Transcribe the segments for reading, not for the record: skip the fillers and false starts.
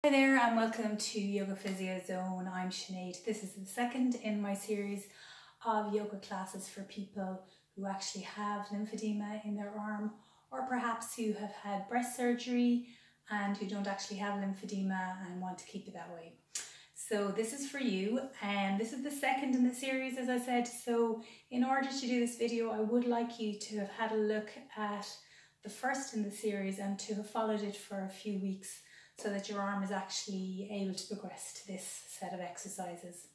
Hi there and welcome to Yogaphysiozone. I'm Sinead. This is the second in my series of yoga classes for people who actually have lymphedema in their arm, or perhaps who have had breast surgery and who don't actually have lymphedema and want to keep it that way. So this is for you, and this is the second in the series, as I said. So in order to do this video, I would like you to have had a look at the first in the series and to have followed it for a few weeks, so that your arm is actually able to progress to this set of exercises.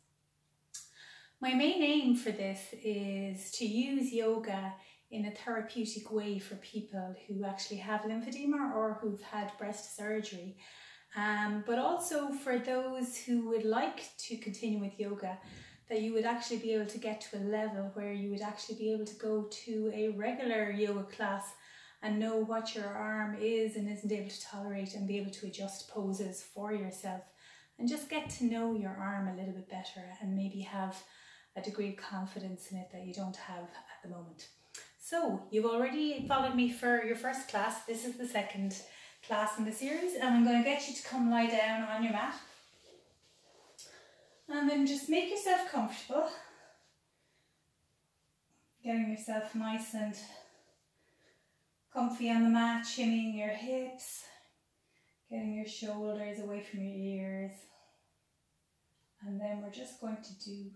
My main aim for this is to use yoga in a therapeutic way for people who actually have lymphedema or who've had breast surgery, but also for those who would like to continue with yoga, that you would actually be able to get to a level where you would actually be able to go to a regular yoga class and know what your arm is and isn't able to tolerate, and be able to adjust poses for yourself and just get to know your arm a little bit better and maybe have a degree of confidence in it that you don't have at the moment. So you've already followed me for your first class. This is the second class in the series, and I'm going to get you to come lie down on your mat and then just make yourself comfortable, getting yourself nice and comfy on the mat, shimmying your hips, getting your shoulders away from your ears. And then we're just going to do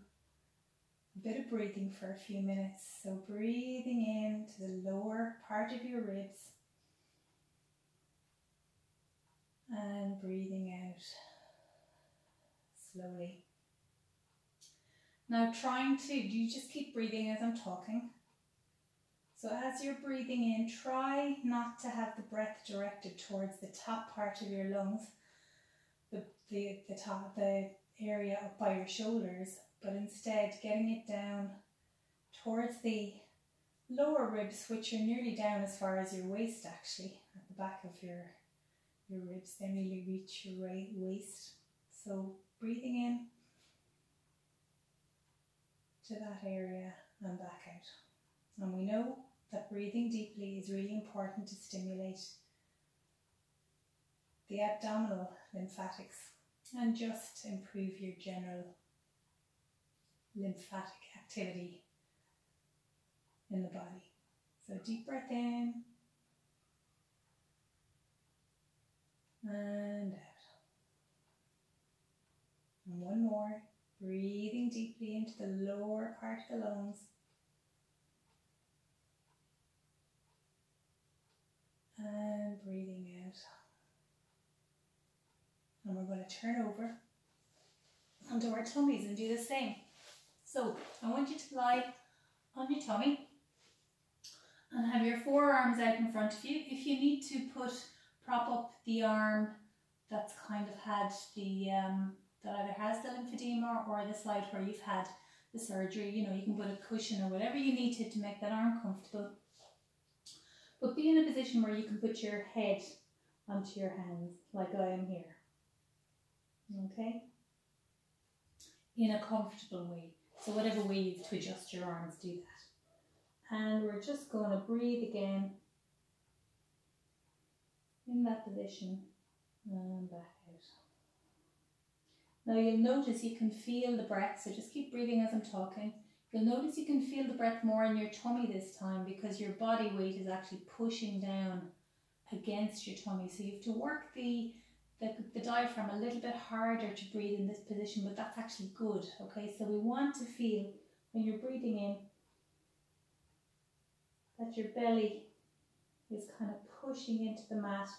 a bit of breathing for a few minutes. So breathing in to the lower part of your ribs and breathing out slowly. Now you just keep breathing as I'm talking. So as you're breathing in, try not to have the breath directed towards the top part of your lungs, the area up by your shoulders, but instead getting it down towards the lower ribs, which are nearly down as far as your waist actually, at the back of your ribs. They nearly reach your waist. So breathing in to that area and back out. And we know that breathing deeply is really important to stimulate the abdominal lymphatics and just improve your general lymphatic activity in the body. So deep breath in and out. And one more, breathing deeply into the lower part of the lungs. And breathing out. And we're going to turn over onto our tummies and do the same. So I want you to lie on your tummy and have your forearms out in front of you. If you need to prop up the arm that's kind of had that either has the lymphedema or the side where you've had the surgery, you can put a cushion or whatever you need to make that arm comfortable. But be in a position where you can put your head onto your hands, like I am here. Okay? In a comfortable way. So whatever way you have to adjust your arms, do that. And we're just going to breathe again in that position and back out. Now you'll notice you can feel the breath, so just keep breathing as I'm talking. You'll notice you can feel the breath more in your tummy this time, because your body weight is actually pushing down against your tummy. So you have to work the diaphragm a little bit harder to breathe in this position, but that's actually good. Okay, so we want to feel when you're breathing in that your belly is kind of pushing into the mat,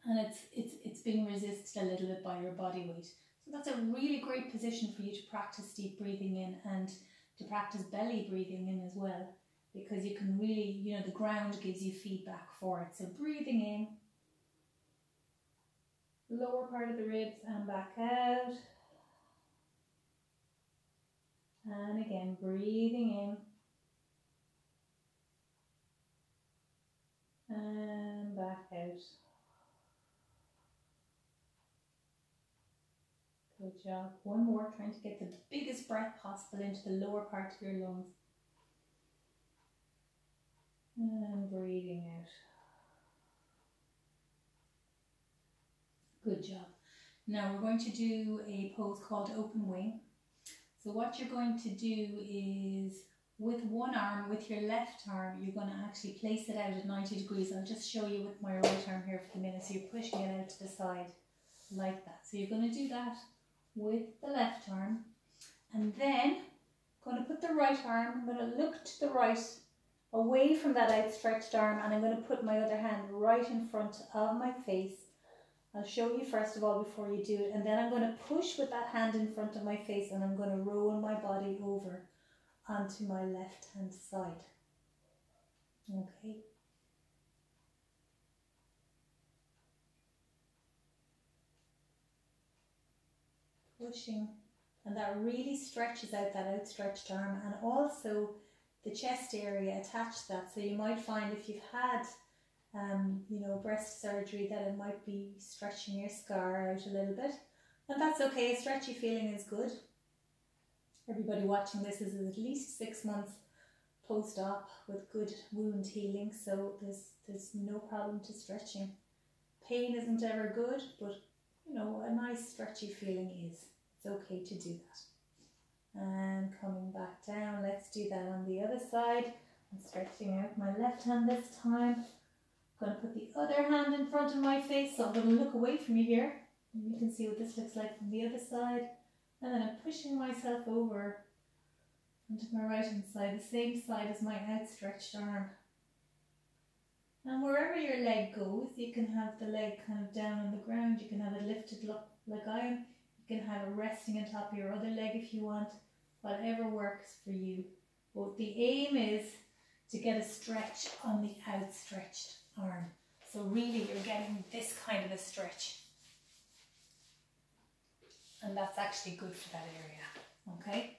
and it's being resisted a little bit by your body weight. So that's a really great position for you to practice deep breathing in, and to practice belly breathing in as well, because you can really, the ground gives you feedback for it. So breathing in, lower part of the ribs and back out. And again, breathing in and back out. Good job. One more, trying to get the biggest breath possible into the lower part of your lungs. And breathing out. Good job. Now we're going to do a pose called open wing. So what you're going to do is with one arm, with your left arm, you're going to actually place it out at 90 degrees. I'll just show you with my right arm here for the minute. So you're pushing it out to the side like that. So you're going to do that with the left arm. And then I'm going to put the right arm, I'm going to look to the right, away from that outstretched arm, and I'm going to put my other hand right in front of my face. I'll show you first of all before you do it, and then I'm going to push with that hand in front of my face, and I'm going to roll my body over onto my left hand side. Okay. Pushing, and that really stretches out that outstretched arm, and also the chest area attached to that. So you might find if you've had you know, breast surgery, that it might be stretching your scar out a little bit, and that's okay. A stretchy feeling is good. Everybody watching this is at least 6 months post-op with good wound healing, so there's no problem to stretching. Pain isn't ever good, but you know, a nice stretchy feeling is. It's okay to do that. And coming back down, let's do that on the other side. I'm stretching out my left hand this time. I'm going to put the other hand in front of my face, so I'm going to look away from you here. And you can see what this looks like from the other side. And then I'm pushing myself over onto my right hand side, the same side as my outstretched arm. And wherever your leg goes, you can have the leg kind of down on the ground, you can have it lifted up like I am, you can have it resting on top of your other leg if you want, whatever works for you. But the aim is to get a stretch on the outstretched arm. So really you're getting this kind of a stretch. And that's actually good for that area. Okay?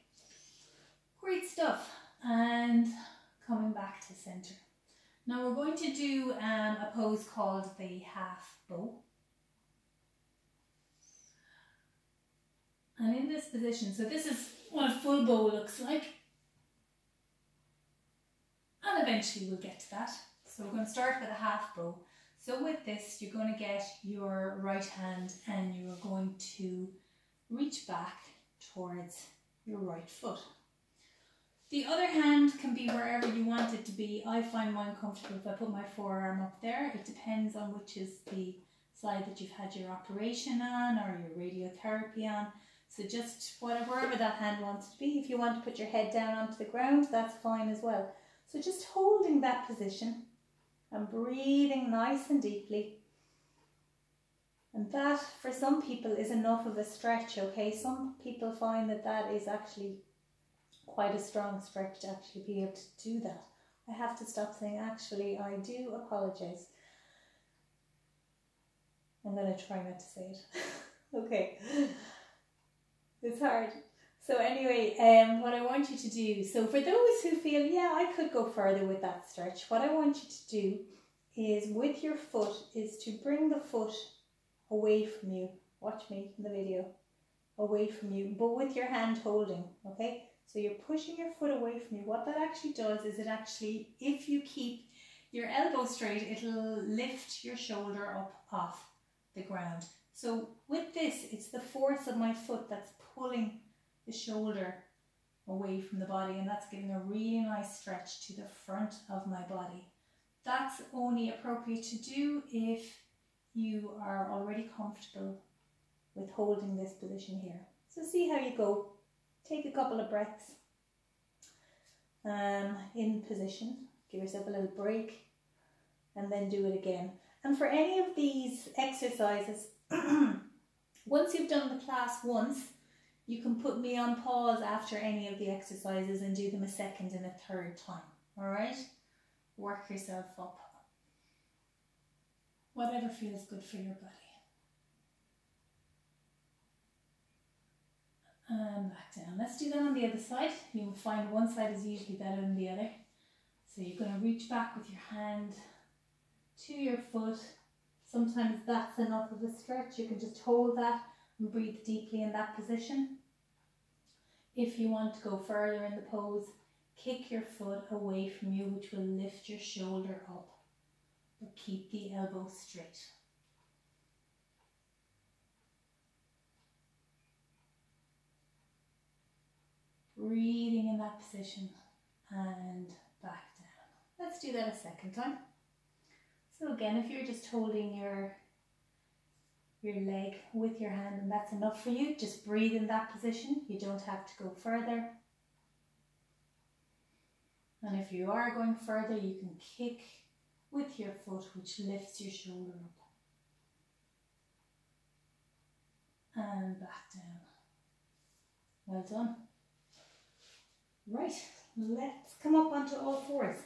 Great stuff. And coming back to center. Now we're going to do a pose called the half bow. And in this position, so this is what a full bow looks like. And eventually we'll get to that. So we're going to start with a half bow. So with this, you're going to get your right hand and you're going to reach back towards your right foot. The other hand can be wherever you want it to be. I find mine comfortable if I put my forearm up there. It depends on which is the side that you've had your operation on or your radiotherapy on. So just wherever that hand wants to be. If you want to put your head down onto the ground, that's fine as well. So just holding that position and breathing nice and deeply. And that, for some people, is enough of a stretch, okay? Some people find that that is actually quite a strong stretch to actually be able to do that. I have to stop saying actually. I do apologise. I'm going to try not to say it. Okay. It's hard. So anyway, what I want you to do, so for those who feel, yeah, I could go further with that stretch, what I want you to do is with your foot is to bring the foot away from you. Watch me in the video. Away from you, but with your hand holding, okay? So you're pushing your foot away from you. What that actually does is it actually, if you keep your elbow straight, it'll lift your shoulder up off the ground. So with this, it's the force of my foot that's pulling the shoulder away from the body, and that's giving a really nice stretch to the front of my body. That's only appropriate to do if you are already comfortable with holding this position here. So see how you go. Take a couple of breaths in position. Give yourself a little break and then do it again. And for any of these exercises, once you've done the class once, you can put me on pause after any of the exercises and do them a second and a third time. All right? Work yourself up. Whatever feels good for your body. And back down. Let's do that on the other side. You'll find one side is usually better than the other. So you're going to reach back with your hand to your foot. Sometimes that's enough of a stretch. You can just hold that and breathe deeply in that position. If you want to go further in the pose, kick your foot away from you, which will lift your shoulder up. But keep the elbow straight. breathing in that position and back down. Let's do that a second time. So again, if you're just holding your leg with your hand and that's enough for you, just breathe in that position. You don't have to go further. And if you are going further, you can kick with your foot, which lifts your shoulder up. And back down. Well done. Right, let's come up onto all fours.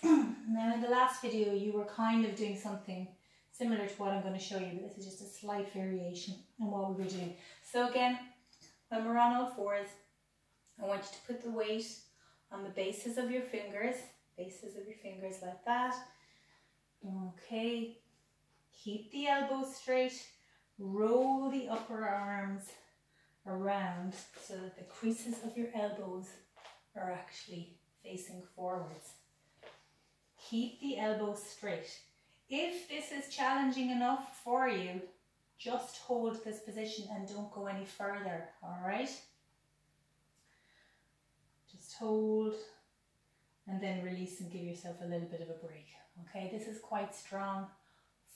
Now in the last video, you were kind of doing something similar to what I'm going to show you, but this is just a slight variation in what we were doing. So again, when we're on all fours, I want you to put the weight on the bases of your fingers like that. Okay, keep the elbows straight, roll the upper arms around so that the creases of your elbows are actually facing forwards. Keep the elbows straight. If this is challenging enough for you, just hold this position and don't go any further, all right? Just hold and then release and give yourself a little bit of a break. Okay, this is quite strong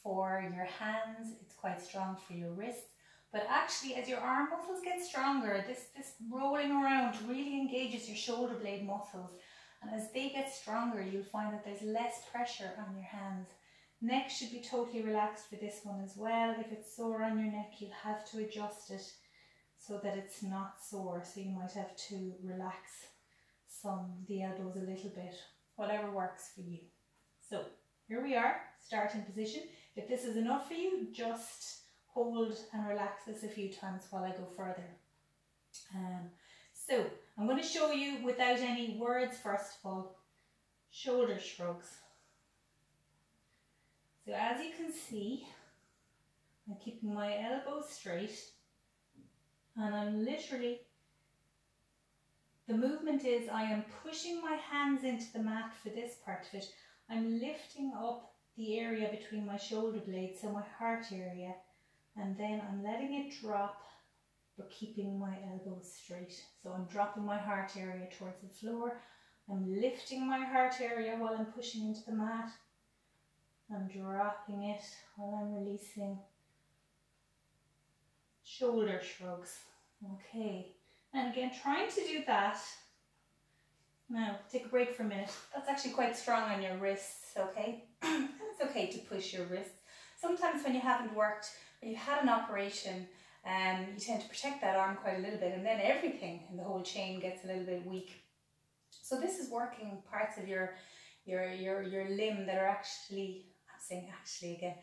for your hands, it's quite strong for your wrists, but actually as your arm muscles get stronger, this rolling around really engages your shoulder blade muscles, and as they get stronger, you'll find that there's less pressure on your hands. Neck should be totally relaxed for this one as well. If it's sore on your neck, you'll have to adjust it so that it's not sore. So you might have to relax the elbows a little bit, whatever works for you. So here we are, starting position. If this is enough for you, just hold and relax this a few times while I go further. So I'm going to show you without any words first of all, shoulder shrugs. So as you can see, I'm keeping my elbows straight and I'm literally, the movement is I am pushing my hands into the mat for this part of it. I'm lifting up the area between my shoulder blades, so my heart area, and then I'm letting it drop but keeping my elbows straight. So I'm dropping my heart area towards the floor. I'm lifting my heart area while I'm pushing into the mat. I'm dropping it while I'm releasing. Shoulder shrugs. Okay. And again, trying to do that. Now, take a break for a minute. That's actually quite strong on your wrists, okay? It's okay to push your wrists. Sometimes when you haven't worked, when you've had an operation, you tend to protect that arm quite a little bit, and then everything in the whole chain gets a little bit weak. So this is working parts of your limb that are actually, I'm saying actually again,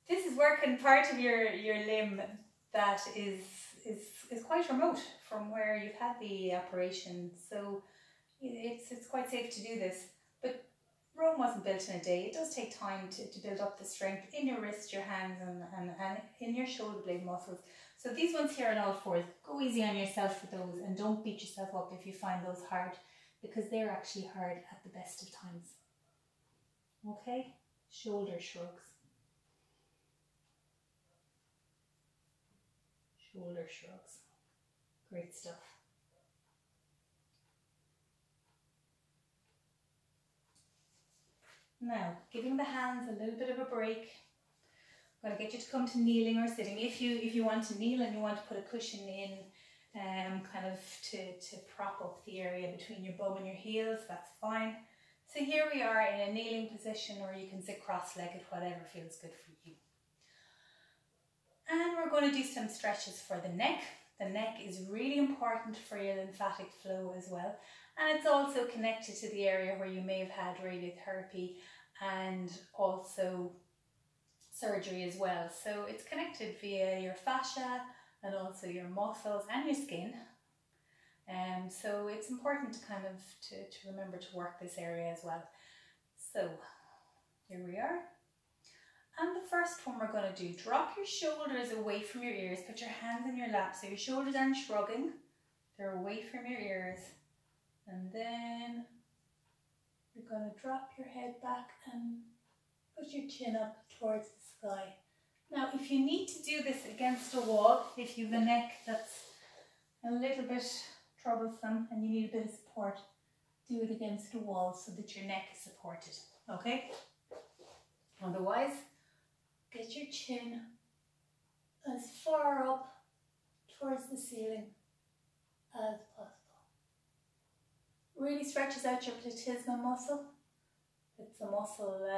this is working part of your limb that is quite remote from where you've had the operation. So it's quite safe to do this. But Rome wasn't built in a day. It does take time to build up the strength in your wrists, your hands, and in your shoulder blade muscles. So these ones here on all fours, go easy on yourself for those and don't beat yourself up if you find those hard, because they're actually hard at the best of times. Okay, shoulder shrugs. Shoulder shrugs. Great stuff. Now, giving the hands a little bit of a break. I'm going to get you to come to kneeling or sitting. If you want to kneel and you want to put a cushion in, kind of to prop up the area between your bum and your heels, that's fine. So here we are in a kneeling position, or you can sit cross-legged, whatever feels good for you. And we're going to do some stretches for the neck. The neck is really important for your lymphatic flow as well. And it's also connected to the area where you may have had radiotherapy and also surgery as well. So it's connected via your fascia and also your muscles and your skin. So it's important to kind of to remember to work this area as well. So here we are. And the first one we're going to do, drop your shoulders away from your ears, put your hands in your lap so your shoulders aren't shrugging, they're away from your ears. And then you're going to drop your head back and put your chin up towards the sky. Now if you need to do this against a wall, if you have a neck that's a little bit troublesome and you need a bit of support, do it against the wall so that your neck is supported, okay? Otherwise, get your chin as far up towards the ceiling as possible. Really stretches out your platysma muscle. It's a muscle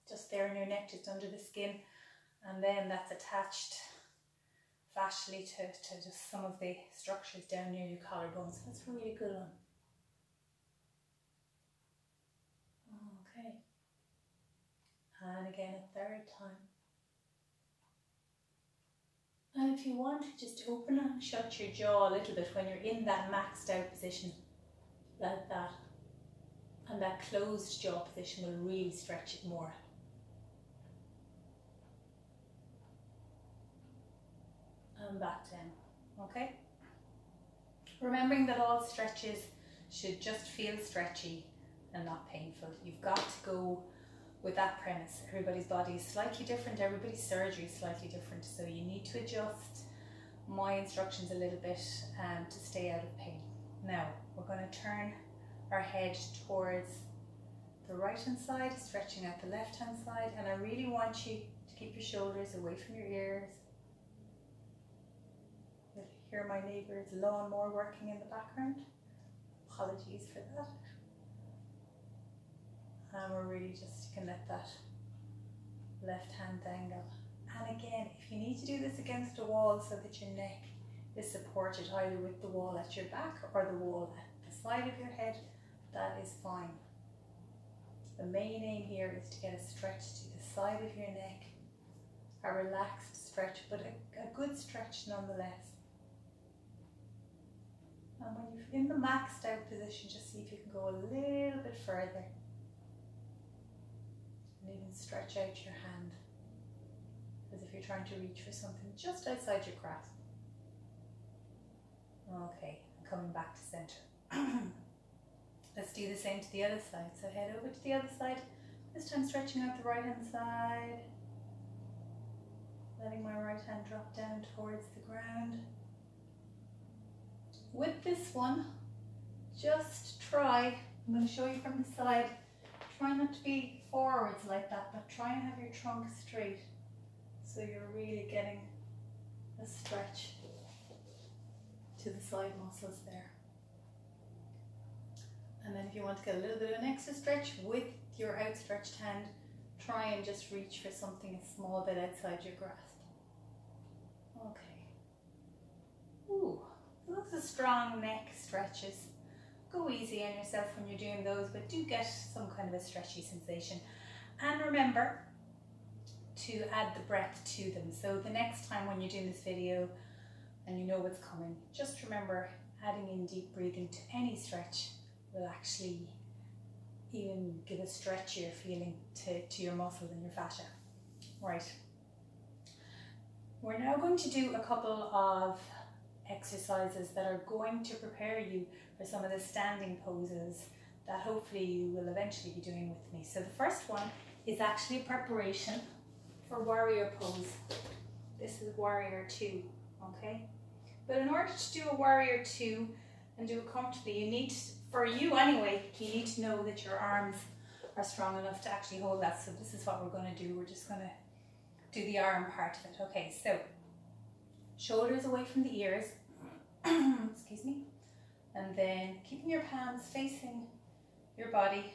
just there in your neck, just under the skin, and then that's attached fascially to just some of the structures down near your collarbones. That's a really good one. Okay. And again a third time. And if you want, just open and shut your jaw a little bit when you're in that maxed out position, like that. And that closed jaw position will really stretch it more. And back down, okay? Remembering that all stretches should just feel stretchy and not painful. You've got to go with that premise. Everybody's body is slightly different, everybody's surgery is slightly different, so you need to adjust my instructions a little bit to stay out of pain. Now, we're going to turn our head towards the right hand side, stretching out the left hand side, and I really want you to keep your shoulders away from your ears. You'll hear my neighbour's lawnmower working in the background. Apologies for that. And we're really just, you can let that left hand dangle. And again, if you need to do this against a wall so that your neck is supported either with the wall at your back or the wall at the side of your head, that is fine. The main aim here is to get a stretch to the side of your neck, a relaxed stretch, but a good stretch nonetheless. And when you're in the maxed out position, just see if you can go a little bit further. And even stretch out your hand as if you're trying to reach for something just outside your grasp. Okay, and coming back to center. Let's do the same to the other side. So head over to the other side, this time stretching out the right hand side, letting my right hand drop down towards the ground. With this one, just try, I'm going to show you from the side, try not to be forwards like that, but try and have your trunk straight so you're really getting a stretch to the side muscles there. And then if you want to get a little bit of an extra stretch with your outstretched hand, try and just reach for something a small bit outside your grasp. Okay. Ooh, those are strong neck stretches. Go easy on yourself when you're doing those, but do get some kind of a stretchy sensation. And remember to add the breath to them. So the next time when you're doing this video and you know what's coming, just remember adding in deep breathing to any stretch will actually even give a stretchier feeling to your muscles and your fascia. Right. We're now going to do a couple of exercises that are going to prepare you for some of the standing poses that hopefully you will eventually be doing with me. So the first one is actually a preparation for warrior pose. This is warrior 2, okay? But in order to do a warrior 2 and do it comfortably, you need, for you anyway, you need to know that your arms are strong enough to actually hold that. So this is what we're going to do. We're just going to do the arm part of it. Okay, so shoulders away from the ears, excuse me, and then keeping your palms facing your body,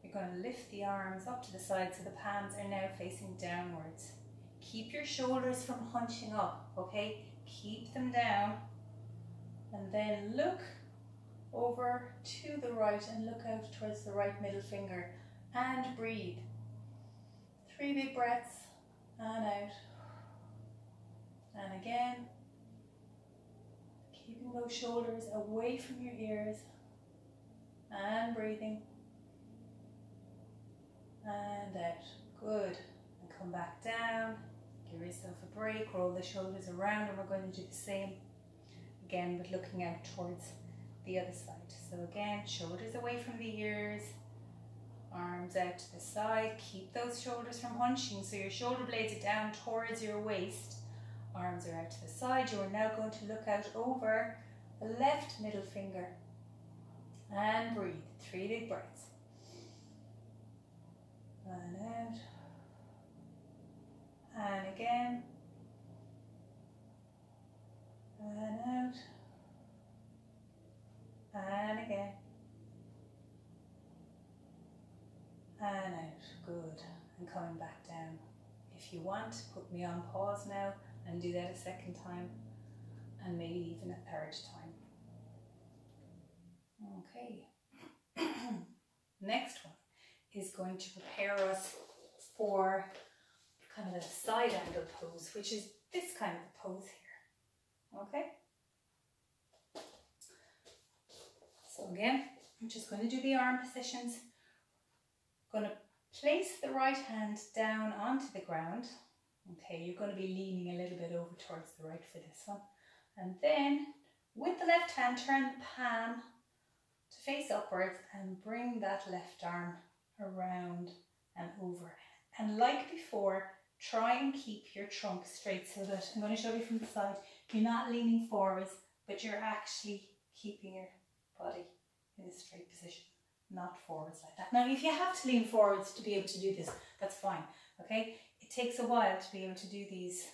you're going to lift the arms up to the side so the palms are now facing downwards. Keep your shoulders from hunching up, okay? Keep them down, and then look over to the right and look out towards the right middle finger and breathe. 3 big breaths and out. And again, keeping those shoulders away from your ears and breathing and out. Good. And come back down, give yourself a break, roll the shoulders around, and we're going to do the same again but looking out towards the other side. So again, shoulders away from the ears, arms out to the side. Keep those shoulders from hunching, so your shoulder blades are down towards your waist. Arms are out to the side. You are now going to look out over the left middle finger. And breathe. 3 big breaths. And out. And again. And out. And again. And out. Good. And coming back down. If you want, put me on pause now and do that a second time, and maybe even a third time. Okay. Next one is going to prepare us for kind of a side angle pose, which is this kind of a pose here. Okay? So again, I'm just going to do the arm positions. Going to place the right hand down onto the ground. Okay, you're going to be leaning a little bit over towards the right for this one. And then with the left hand, turn the palm to face upwards and bring that left arm around and over. And like before, try and keep your trunk straight so that, I'm going to show you from the side, you're not leaning forwards, but you're actually keeping your body in a straight position, not forwards like that. Now, if you have to lean forwards to be able to do this, that's fine, okay? It takes a while to be able to do these,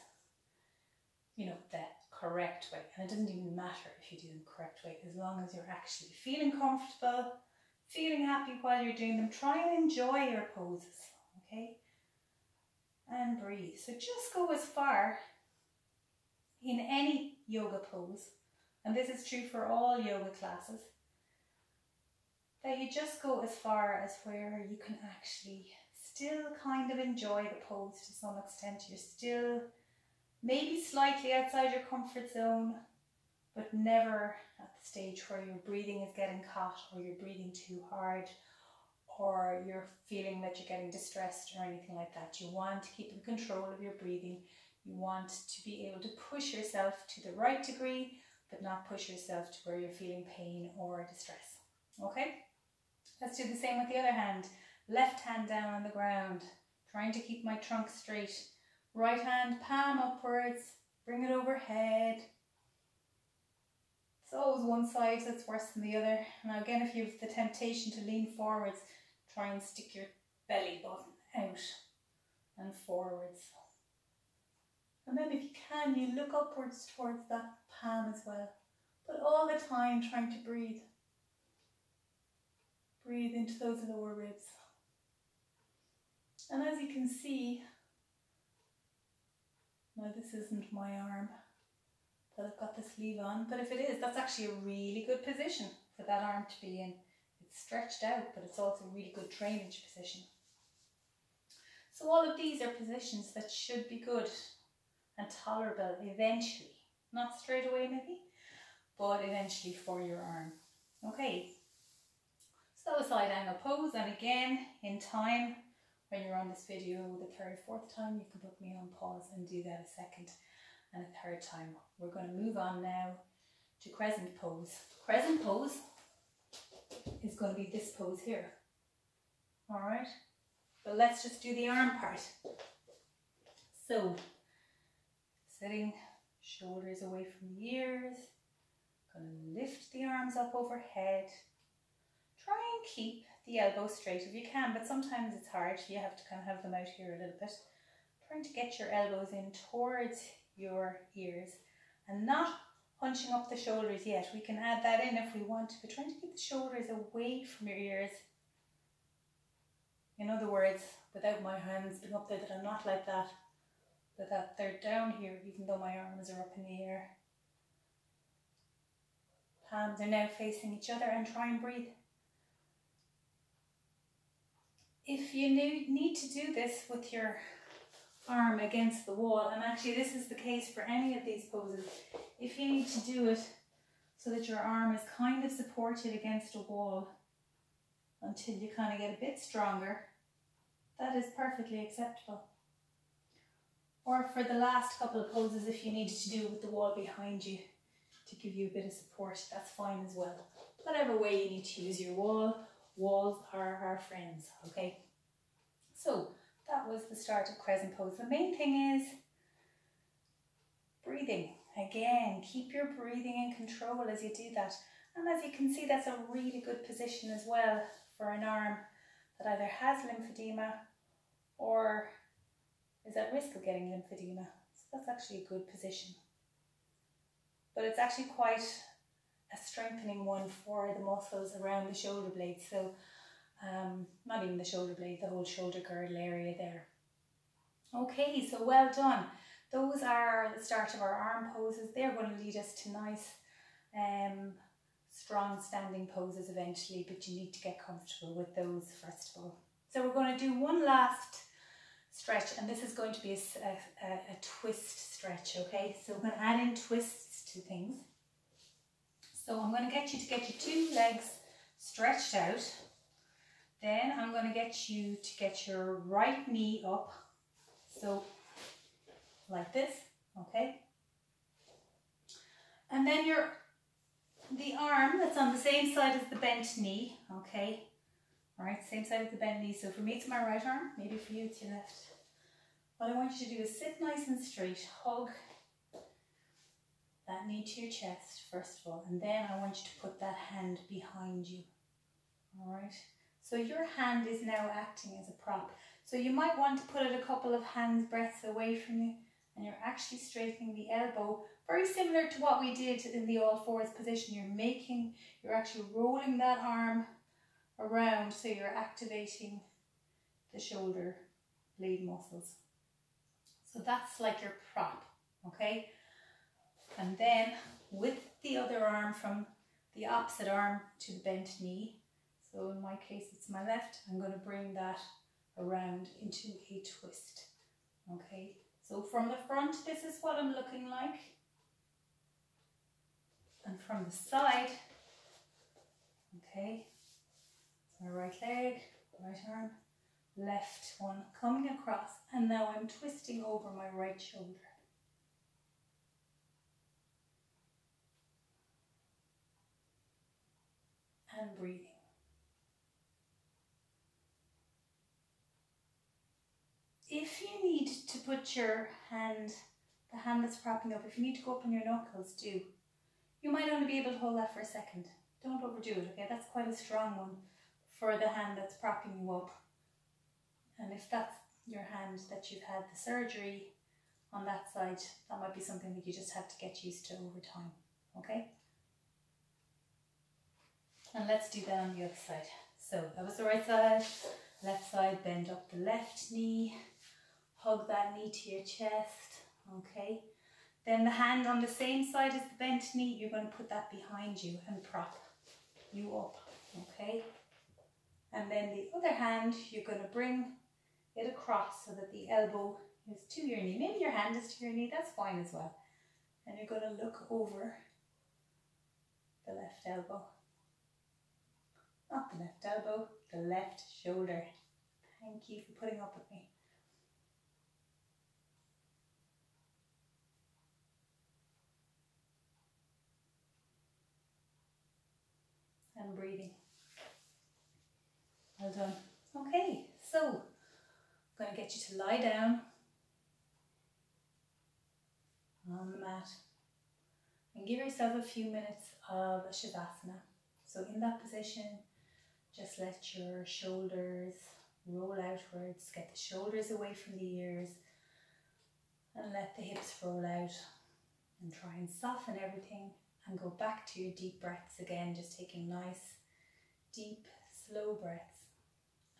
you know, the correct way. And it doesn't even matter if you do them the correct way, as long as you're actually feeling comfortable, feeling happy while you're doing them. Try and enjoy your poses, okay? And breathe. So just go as far in any yoga pose, and this is true for all yoga classes, that you just go as far as where you can actually still kind of enjoy the pose to some extent. You're still maybe slightly outside your comfort zone, but never at the stage where your breathing is getting caught, or you're breathing too hard, or you're feeling that you're getting distressed or anything like that. You want to keep in control of your breathing. You want to be able to push yourself to the right degree, but not push yourself to where you're feeling pain or distress. Okay? Let's do the same with the other hand. Left hand down on the ground, trying to keep my trunk straight. Right hand, palm upwards, bring it overhead. It's always one side that's worse than the other. Now again, if you have the temptation to lean forwards, try and stick your belly button out and forwards. And then if you can, you look upwards towards that palm as well. But all the time trying to breathe. Breathe into those lower ribs. And as you can see, now this isn't my arm that I've got the sleeve on, but if it is, that's actually a really good position for that arm to be in. It's stretched out, but it's also a really good drainage position. So all of these are positions that should be good and tolerable eventually. Not straight away maybe, but eventually for your arm. Okay, so a side angle pose, and again, in time, when you're on this video the third, fourth time, you can put me on pause and do that a second and a third time. We're going to move on now to crescent pose. Crescent pose is going to be this pose here. All right, but let's just do the arm part. So, sitting, shoulders away from the ears, going to lift the arms up overhead. Try and keep the elbows straight if you can, but sometimes it's hard. You have to kind of have them out here a little bit. Trying to get your elbows in towards your ears and not hunching up the shoulders yet. We can add that in if we want to, but trying to keep the shoulders away from your ears. In other words, without my hands being up there, that I'm not like that, but that they're down here even though my arms are up in the air. Palms are now facing each other, and try and breathe. If you need to do this with your arm against the wall, and actually this is the case for any of these poses, if you need to do it so that your arm is kind of supported against a wall until you kind of get a bit stronger, that is perfectly acceptable. Or for the last couple of poses, if you needed to do it with the wall behind you to give you a bit of support, that's fine as well. Whatever way you need to use your wall, walls are our friends, okay? So that was the start of crescent pose. The main thing is breathing. Again, keep your breathing in control as you do that. And as you can see, that's a really good position as well for an arm that either has lymphedema or is at risk of getting lymphedema. So that's actually a good position. But it's actually quite a strengthening one for the muscles around the shoulder blade. So not even the shoulder blade, the whole shoulder girdle area there. Okay, so well done. Those are the start of our arm poses. They're going to lead us to nice strong standing poses eventually, but you need to get comfortable with those first of all. So we're going to do one last stretch, and this is going to be a twist stretch, okay? So we're going to add in twists to things. So I'm going to get your two legs stretched out. Then I'm going to get you to get your right knee up. So like this, okay? And then the arm that's on the same side as the bent knee, okay? All right, same side as the bent knee. So for me, it's my right arm. Maybe for you, it's your left. What I want you to do is sit nice and straight. Hug that knee to your chest, first of all. And then I want you to put that hand behind you. All right? So your hand is now acting as a prop. So you might want to put it a couple of hands breadths away from you, and you're actually straightening the elbow, very similar to what we did in the all fours position. You're actually rolling that arm around, so you're activating the shoulder blade muscles. So that's like your prop, okay? And then with the other arm from the opposite arm to the bent knee, so in my case it's my left, I'm going to bring that around into a twist, okay? So from the front, this is what I'm looking like. And from the side, okay, so my right leg, right arm, left one coming across, and now I'm twisting over my right shoulder. And breathing. If you need to put your hand, the hand that's propping up, if you need to go up on your knuckles, do. You might only be able to hold that for a second. Don't overdo it, okay? That's quite a strong one for the hand that's propping you up. And if that's your hand that you've had the surgery on that side, that might be something that you just have to get used to over time, okay? And let's do that on the other side. So that was the right side, left side, bend up the left knee, hug that knee to your chest, okay? Then the hand on the same side as the bent knee, you're going to put that behind you and prop you up, okay? And then the other hand, you're going to bring it across so that the elbow is to your knee. Maybe your hand is to your knee, that's fine as well. And you're going to look over the left elbow. Not the left elbow, the left shoulder. Thank you for putting up with me. And breathing. Well done. Okay, so I'm going to get you to lie down on the mat and give yourself a few minutes of a Shavasana. So in that position, just let your shoulders roll outwards, get the shoulders away from the ears, and let the hips roll out, and try and soften everything and go back to your deep breaths again, just taking nice, deep, slow breaths,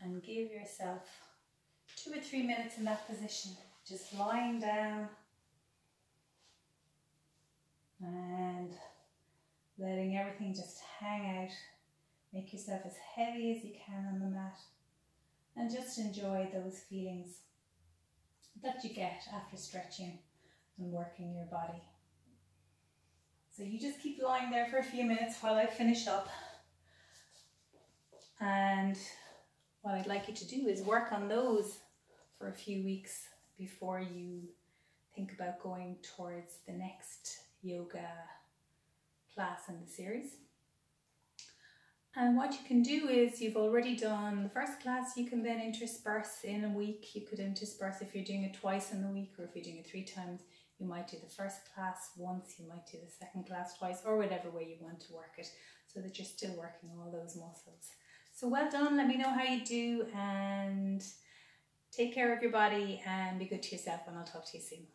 and give yourself 2 or 3 minutes in that position, just lying down and letting everything just hang out. Make yourself as heavy as you can on the mat and just enjoy those feelings that you get after stretching and working your body. So you just keep lying there for a few minutes while I finish up. And what I'd like you to do is work on those for a few weeks before you think about going towards the next yoga class in the series. And what you can do is, you've already done the first class, you can then intersperse in a week. You could intersperse if you're doing it twice in the week, or if you're doing it 3 times, You might do the first class once, you might do the second class twice, or whatever way you want to work it, so that you're still working all those muscles. So well done, let me know how you do, and take care of your body and be good to yourself, and I'll talk to you soon.